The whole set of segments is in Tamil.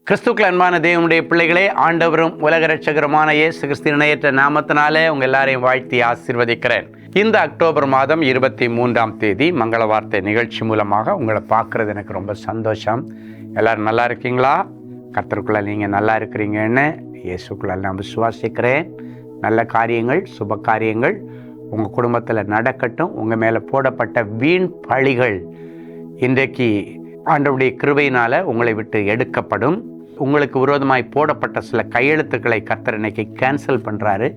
கிறிஸ்துக்கள் அன்பான தேவனுடைய பிள்ளைகளே, ஆண்டவரும் உலக இரட்சகருமான இயேசு கிறிஸ்துவின் இணையற்ற நாமத்தினாலே உங்கள் எல்லாரையும் வாழ்த்தி ஆசீர்வதிக்கிறேன். இந்த அக்டோபர் மாதம் 23ஆம் தேதி மங்கள வார்த்தை நிகழ்ச்சி மூலமாக உங்களை பார்க்குறது எனக்கு ரொம்ப சந்தோஷம். எல்லோரும் நல்லா இருக்கீங்களா? கர்த்தருக்குள்ள நீங்கள் நல்லா இருக்கிறீங்கன்னு இயேசுக்குள்ள நான் விசுவாசிக்கிறேன். நல்ல காரியங்கள், சுப காரியங்கள் உங்கள் குடும்பத்தில் நடக்கட்டும். உங்கள் மேலே போடப்பட்ட வீண் பழிகள் இன்றைக்கு ஆண்டவருடைய கிருபையினால் உங்களை விட்டு எடுக்கப்படும். உங்களுக்கு விரோதமாய் போடப்பட்ட சில கையெழுத்துக்களை கர்த்தர் இன்னைக்கு கேன்சல் பண்ணுறாரு.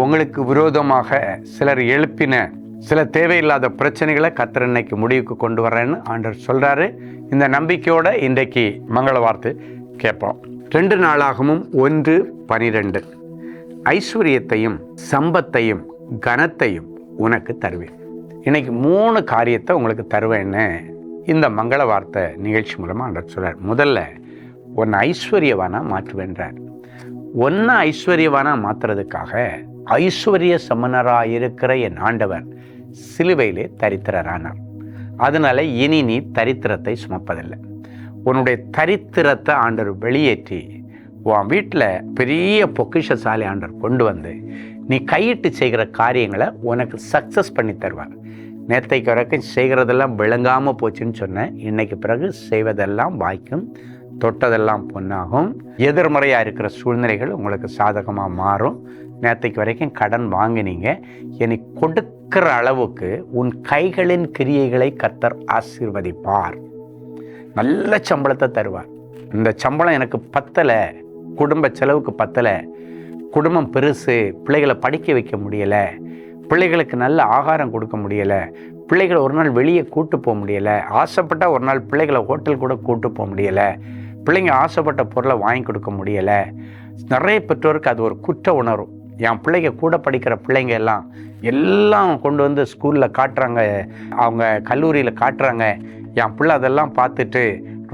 உங்களுக்கு விரோதமாக சிலர் எழுப்பின சில தேவையில்லாத பிரச்சனைகளை கர்த்தர் இன்னைக்கு முடிவுக்கு கொண்டு வரேன்னு ஆண்டவர் சொல்கிறாரு. இந்த நம்பிக்கையோடு இன்றைக்கு மங்கள வார்த்தை கேட்போம். 2 நாளாகவும் 1:12 ஐஸ்வர்யத்தையும் சம்பத்தையும் கனத்தையும் உனக்கு தருவேன். இன்னைக்கு 3 காரியத்தை உங்களுக்கு தருவேன்னு இந்த மங்கள வார்த்தை நிகழ்ச்சி மூலமாக ஆண்டவர் சொல்கிறார். முதல்ல உன்னை ஐஸ்வர்யவானாக மாற்றுவேன்றார். ஒன்றை ஐஸ்வர்யவானாக மாற்றுறதுக்காக ஐஸ்வர்ய சமணராக இருக்கிற என் ஆண்டவர் சிலுவையிலே தரித்திரரானார். அதனால் இனி நீ தரித்திரத்தை சுமப்பதில்லை. உன்னுடைய தரித்திரத்தை ஆண்டவர் வெளியேற்றி உன் வீட்டில் பெரிய பொக்கிஷசாலை ஆண்டவர் கொண்டு வந்து நீ கையிட்டு செய்கிற காரியங்களை உனக்கு சக்ஸஸ் பண்ணி தருவார். நேற்றைக்கு வரைக்கும் செய்கிறதெல்லாம் விளங்காமல் போச்சுன்னு சொன்னேன். இன்றைக்கு பிறகு செய்வதெல்லாம் வாய்க்கும், தொட்டதெல்லாம் பொன்னாகும். எதிர்மறையாக இருக்கிற சூழ்நிலைகள் உங்களுக்கு சாதகமாக மாறும். நேற்றைக்கு வரைக்கும் கடன் வாங்கினீங்க, இனி கொடுக்கிற அளவுக்கு உன் கைகளின் கிரியைகளை கர்த்தர் ஆசீர்வதிப்பார். நல்ல சம்பளத்தை தருவார். இந்த சம்பளம் எனக்கு பத்தலை, குடும்ப செலவுக்கு பத்தலை, குடும்பம் பெருசு, பிள்ளைகளை படிக்க வைக்க முடியலை, பிள்ளைகளுக்கு நல்ல ஆகாரம் கொடுக்க முடியலை, பிள்ளைகளை ஒரு நாள் வெளியே கூட்டு போக முடியலை, ஆசைப்பட்டால் ஒரு நாள் பிள்ளைகளை ஹோட்டல் கூட கூட்டு போக முடியலை, பிள்ளைங்க ஆசைப்பட்ட பொருளை வாங்கி கொடுக்க முடியலை. நிறைய பெற்றோருக்கு அது ஒரு குற்ற உணர்வு. என் பிள்ளைங்க கூட படிக்கிற பிள்ளைங்க எல்லாம் கொண்டு வந்து ஸ்கூலில் காட்டுறாங்க, அவங்க கல்லூரியில் காட்டுறாங்க. என் பிள்ளை அதெல்லாம் பார்த்துட்டு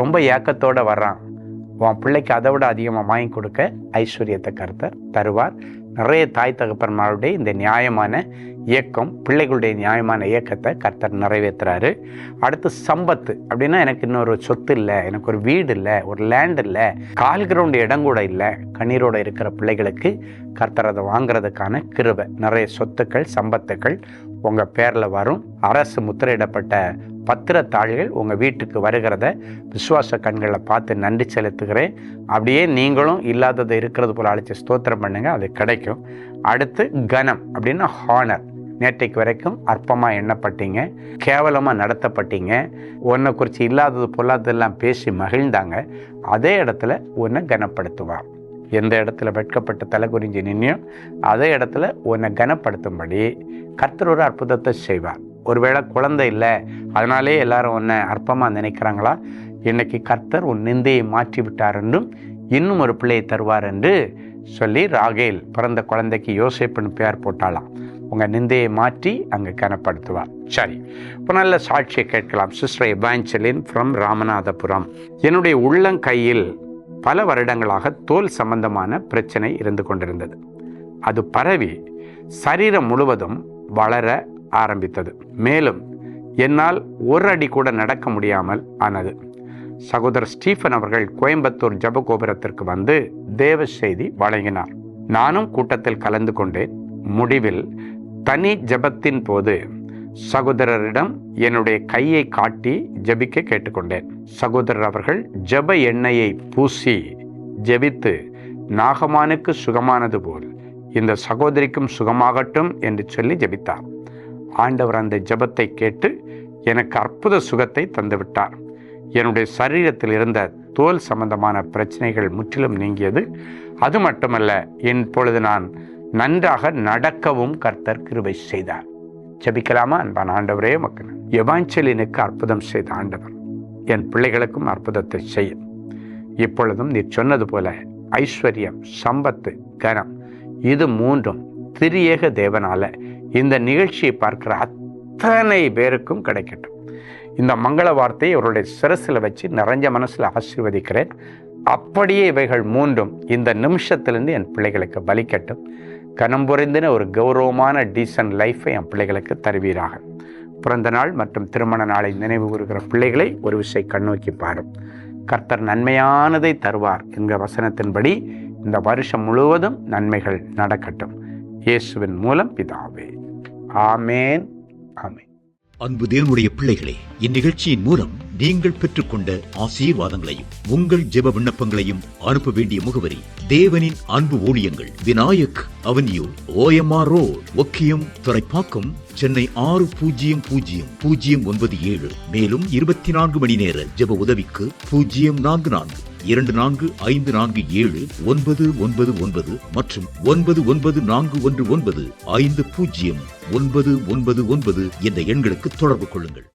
ரொம்ப ஏக்கத்தோடு வர்றான். உன் பிள்ளைக்கு அதை விட அதிகமாக வாங்கி கொடுக்க ஐஸ்வர்யத்தை கர்த்தர் தருவார். நிறைய தாய் தகப்பன்மாருடைய இந்த நியாயமான இயக்கம், பிள்ளைகளுடைய நியாயமான இயக்கத்தை கர்த்தர் நிறைவேற்றுறாரு. அடுத்து சம்பத்து அப்படின்னா, எனக்கு இன்னொரு சொத்து இல்லை, எனக்கு ஒரு வீடு இல்லை, ஒரு லேண்ட் இல்லை, கால் கிரவுண்ட் இடம் கூட இல்லை, கண்ணீரோடு இருக்கிற பிள்ளைகளுக்கு கர்த்தர் அதை வாங்கிறதுக்கான கிருபை. நிறைய சொத்துக்கள், சம்பத்துக்கள் உங்கள் பேரில் வரும். அரசு முத்திரையிடப்பட்ட பத்திரத்தாள்கள் உங்கள் வீட்டுக்கு வருகிறத விசுவாச கண்களை பார்த்து நன்றி செலுத்துகிறேன். அப்படியே நீங்களும் இல்லாததை இருக்கிறது போல் அழைச்சி ஸ்தோத்திரம் பண்ணுங்கள், அது கிடைக்கும். அடுத்து கனம் அப்படின்னா ஹானர். நேற்றைக்கு வரைக்கும் அற்பமாக எண்ணப்பட்டீங்க, கேவலமாக நடத்தப்பட்டீங்க, உன்னை குறித்து இல்லாதது பொல்லாததெல்லாம் பேசி மகிழ்ந்தாங்க. அதே இடத்துல உன்னை கனப்படுத்துவார். எந்த இடத்துல வெட்கப்பட்டு தலை குறிஞ்சி நின்னியோ அதே இடத்துல உன்னை கனப்படுத்தும்படி கர்த்தர் ஒரு அற்புதத்தை செய்வார். ஒருவேளை குழந்தை இல்லை, அதனாலே எல்லாரும் உன்னை அற்பமாக நினைக்கிறாங்களா? இன்னைக்கு கர்த்தர் உன் நிந்தையை மாற்றி விட்டார் என்றும் இன்னும் ஒரு பிள்ளையை தருவார் என்று சொல்லி ராகேல் பிறந்த குழந்தைக்கு யோசேப்புன்னு பேர் போட்டாலாம். உங்கள் நிந்தையை மாற்றி அங்கே கனப்படுத்துவார். சரி, இப்போ நல்ல சாட்சியை கேட்கலாம். Sister Evangeline from Ramanathapuram. என்னுடைய உள்ளங்கையில் பல வருடங்களாக தோல் சம்பந்தமான பிரச்சனை இருந்து கொண்டிருந்தது. அது பரவி சரீரம் முழுவதும் வளர ஆரம்பித்தது. மேலும் என்னால் ஒரு அடி கூட நடக்க முடியாமல் ஆனது. சகோதரர் ஸ்டீஃபன் அவர்கள் கோயம்புத்தூர் ஜபகோபுரத்திற்கு வந்து தேவ செய்தி வழங்கினார். நானும் கூட்டத்தில் கலந்து கொண்டேன். முடிவில் தனி ஜபத்தின் போது சகோதரரிடம் என்னுடைய கையை காட்டி ஜபிக்க கேட்டுக்கொண்டேன். சகோதரர் அவர்கள் ஜப எண்ணெயை பூசி ஜபித்து நாகமானுக்கு சுகமானது போல் இந்த சகோதரிக்கும் சுகமாகட்டும் என்று சொல்லி ஜபித்தார். ஆண்டவர் அந்த ஜபத்தை கேட்டு எனக்கு அற்புத சுகத்தை தந்துவிட்டார். என்னுடைய சரீரத்தில் இருந்த தோல் சம்பந்தமான பிரச்சனைகள் முற்றிலும் நீங்கியது. அது மட்டுமல்ல, இப்பொழுது நான் நன்றாக நடக்கவும் கர்த்தர் கிருபை செய்தார். ஜபிக்கலாமா? அன்பான ஆண்டவரே, மக்கள் எவாஞ்சலினுக்கு அற்புதம் செய்த ஆண்டவர் என் பிள்ளைகளுக்கும் அற்புதத்தை செய்யும். இப்பொழுதும் நீ சொன்னது போல ஐஸ்வர்யம், சம்பத்து, கனம் இது 3ம் திரியேக தேவனால இந்த நிகழ்ச்சியை பார்க்கிற அத்தனை பேருக்கும் கிடைக்கட்டும். இந்த மங்கள வார்த்தையை அவருடைய சிரசில் வச்சு நிறைஞ்ச மனசில் ஆசீர்வதிக்கிறேன். அப்படியே இவைகள் 3ம் இந்த நிமிஷத்திலிருந்து என் பிள்ளைகளுக்கு பலிக்கட்டும். கனம் புரிந்தின ஒரு கௌரவமான டீசன்ட் லைஃப்பை என் பிள்ளைகளுக்கு தருவீராக. பிறந்த நாள் மற்றும் திருமண நாளை நினைவு கூறுகிற பிள்ளைகளை ஒரு விஷயம் கண்ணோக்கி பாரும். கர்த்தர் நன்மையானதை தருவார் என்கிற வசனத்தின்படி இந்த வருஷம் முழுவதும் நன்மைகள் நடக்கட்டும். இயேசுவின் மூலம் பிதாவே, ஆமேன், ஆமேன். அன்பு தேவனுடைய பிள்ளைகளே, இந்நிகழ்ச்சியின் மூலம் நீங்கள் பெற்றுக்கொண்ட ஆசீர்வாதங்களையும் உங்கள் ஜெப விண்ணப்பங்களையும் அனுப்ப வேண்டிய முகவரி: தேவனின் அன்பு ஊழியங்கள், Vinayak avenue, OMR road, Okkiyam, Thoraipakkam, Chennai 600097. மேலும் 24 மணி நேர ஜெப உதவிக்கு 044-24547-999 மற்றும் 9941950999 என்ற எண்களுக்கு தொடர்பு கொள்ளுங்கள்.